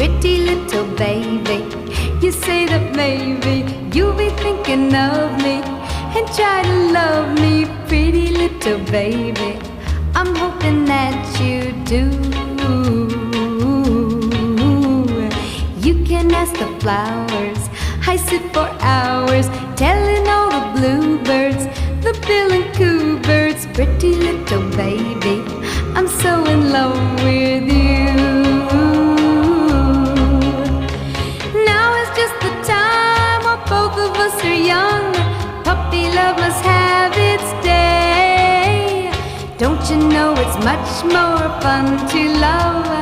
pretty little baby. You say that maybe you'll be thinking of me and try to love me, pretty little baby. I'm hoping that you do. You can ask the flowers, I sit for hours telling all the bluebirds, the bill and coo birds, pretty little baby, I'm so in love with you. Now is just the time while both of us are young. Puppy love must have its day. Don't you know it's much more fun to love